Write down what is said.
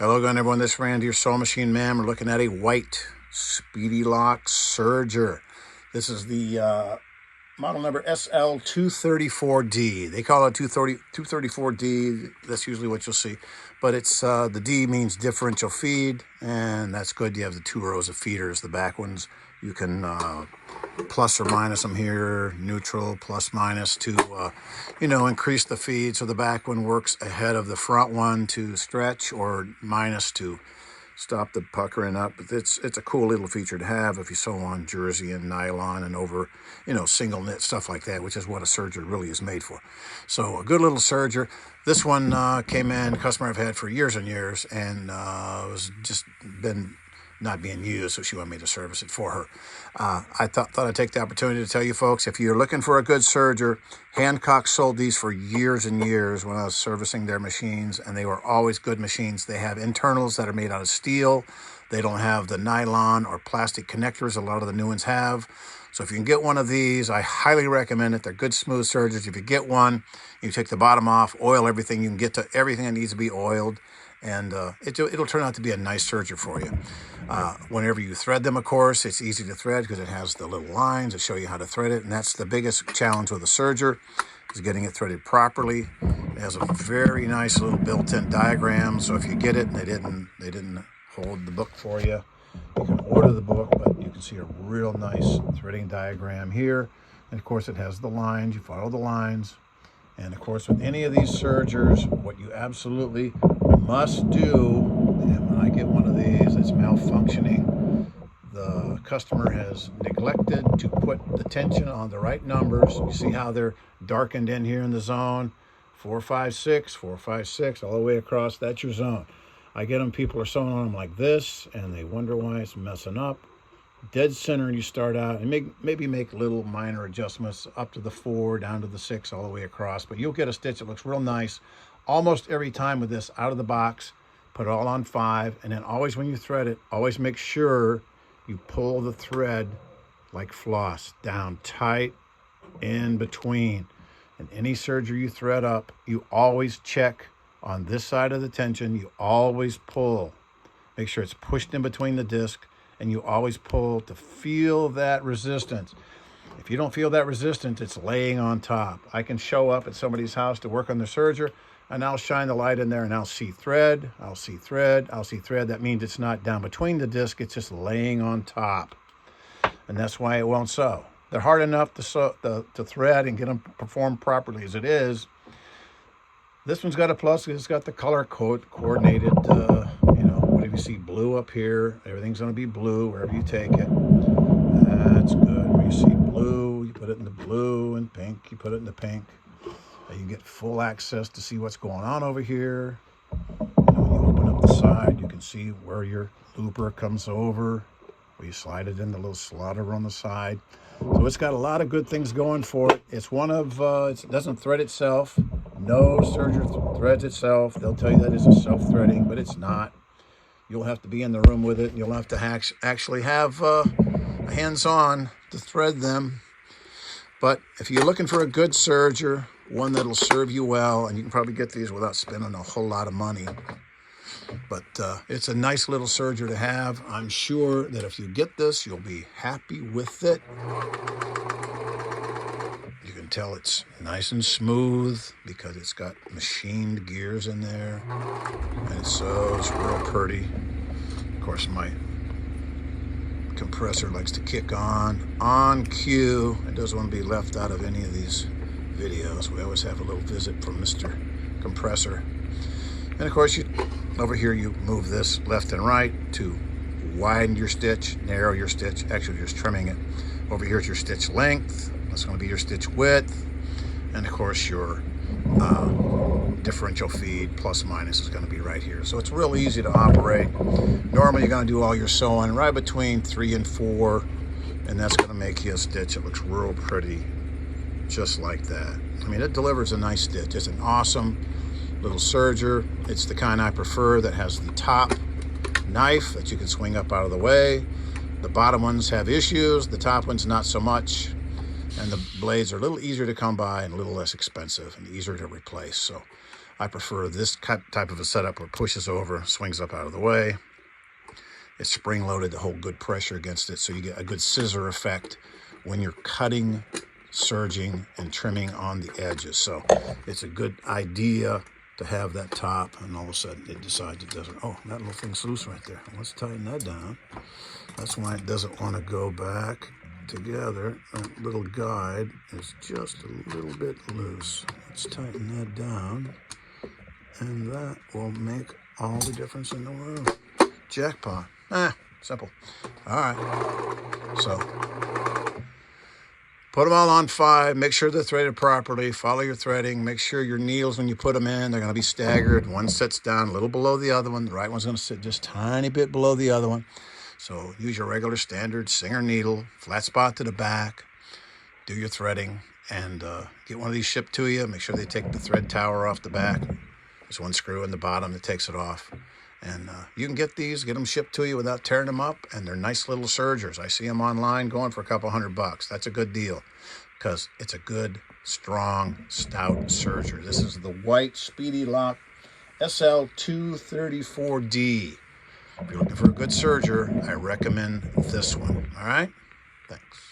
Hello again, everyone. This is Randy, your sewing machine man. We're looking at a white SPEEDYLOCK SERGER. This is the model number SL234D. They call it 234D. That's usually what you'll see. But it's the D means differential feed, and that's good. You have the 2 rows of feeders. The back ones, you can plus or minus them here, neutral, plus, minus, to, increase the feed. So the back one works ahead of the front one to stretch, or minus to stop the puckering up. But it's a cool little feature to have if you sew on jersey and nylon and over, single knit, stuff like that, which is what a serger really is made for. So a good little serger. This one came in, a customer I've had for years and years, and was just been not being used, so she wanted me to service it for her. I thought I'd take the opportunity to tell you folks, if you're looking for a good serger, Hancock sold these for years and years when I was servicing their machines, and they were always good machines. They have internals that are made out of steel. They don't have the nylon or plastic connectors a lot of the new ones have. So if you can get one of these, I highly recommend it. They're good smooth sergers. If you get one, you take the bottom off, oil everything. You can get to everything that needs to be oiled, and it'll turn out to be a nice serger for you. Whenever you thread them, of course, it's easy to thread because it has the little lines that show you how to thread it, and that's the biggest challenge with a serger, is getting it threaded properly. It has a very nice little built-in diagram, so if you get it and they didn't hold the book for you, you can order the book, but you can see a real nice threading diagram here. And of course it has the lines, you follow the lines. And of course with any of these sergers, what you absolutely must do, and when I get one of these that's malfunctioning, the customer has neglected to put the tension on the right numbers. You see how they're darkened in here in the zone, 456, 456, all the way across, that's your zone. I get them, people are sewing on them like this, and they wonder why it's messing up. Dead center, and you start out, and maybe make little minor adjustments up to the 4, down to the 6, all the way across. But you'll get a stitch that looks real nice almost every time with this out of the box. Put it all on 5, and then always when you thread it, always make sure you pull the thread like floss, down tight in between. And any serger you thread up, you always check on this side of the tension. You always pull. Make sure it's pushed in between the disc, and you always pull to feel that resistance. If you don't feel that resistance, it's laying on top. I can show up at somebody's house to work on their serger, and I'll shine the light in there, and I'll see thread, I'll see thread, I'll see thread. That means it's not down between the disc, it's just laying on top. And that's why it won't sew. They're hard enough to thread and get them performed properly as it is. This one's got a plus. It's got the color coordinated, whatever you see blue up here, everything's going to be blue wherever you take it. That's good. Where you see blue, you put it in the blue, and pink, you put it in the pink. You can get full access to see what's going on over here. When you open up the side, you can see where your looper comes over, where you slide it in the little slaughter on the side. So it's got a lot of good things going for it. It's one of, it doesn't thread itself. No serger threads itself. They'll tell you that it's a self-threading, but it's not. You'll have to be in the room with it. You'll have to actually have hands-on to thread them. But if you're looking for a good serger, one that'll serve you well, and you can probably get these without spending a whole lot of money. But it's a nice little serger to have. I'm sure that if you get this, you'll be happy with it. You can tell it's nice and smooth because it's got machined gears in there, and it sews real pretty. Of course, my compressor likes to kick on cue. It doesn't want to be left out of any of these videos. We always have a little visit from Mr. Compressor. And of course, over here you move this left and right to widen your stitch, narrow your stitch. Actually, you're just trimming it. Over here is your stitch length. That's going to be your stitch width. And of course, your differential feed plus minus is going to be right here. So it's real easy to operate. Normally, you're going to do all your sewing right between 3 and 4, and that's going to make you a stitch that looks real pretty, just like that. I mean, it delivers a nice stitch. It's an awesome little serger. It's the kind I prefer that has the top knife that you can swing up out of the way. The bottom ones have issues, the top ones not so much. And the blades are a little easier to come by and a little less expensive and easier to replace. So I prefer this type of a setup where it pushes over, swings up out of the way. It's spring-loaded to hold good pressure against it, so you get a good scissor effect when you're cutting, serging, and trimming on the edges. So it's a good idea to have that top, and all of a sudden it decides it doesn't. Oh, that little thing's loose right there. Let's tighten that down. That's why it doesn't want to go back together. That little guide is just a little bit loose. Let's tighten that down, and that will make all the difference in the world. Jackpot. Simple. All right. So put them all on 5. Make sure they're threaded properly. Follow your threading. Make sure your needles, when you put them in, they're going to be staggered. One sits down a little below the other one. The right one's going to sit just a tiny bit below the other one. So use your regular standard Singer needle, flat spot to the back. Do your threading, and get one of these shipped to you. Make sure they take the thread tower off the back. There's one screw in the bottom that takes it off. And you can get them shipped to you without tearing them up, and they're nice little sergers. I see them online going for a couple $100. That's a good deal because it's a good, strong, stout serger. This is the white SPEEDYLOCK SL234D. If you're looking for a good serger, I recommend this one. All right? Thanks.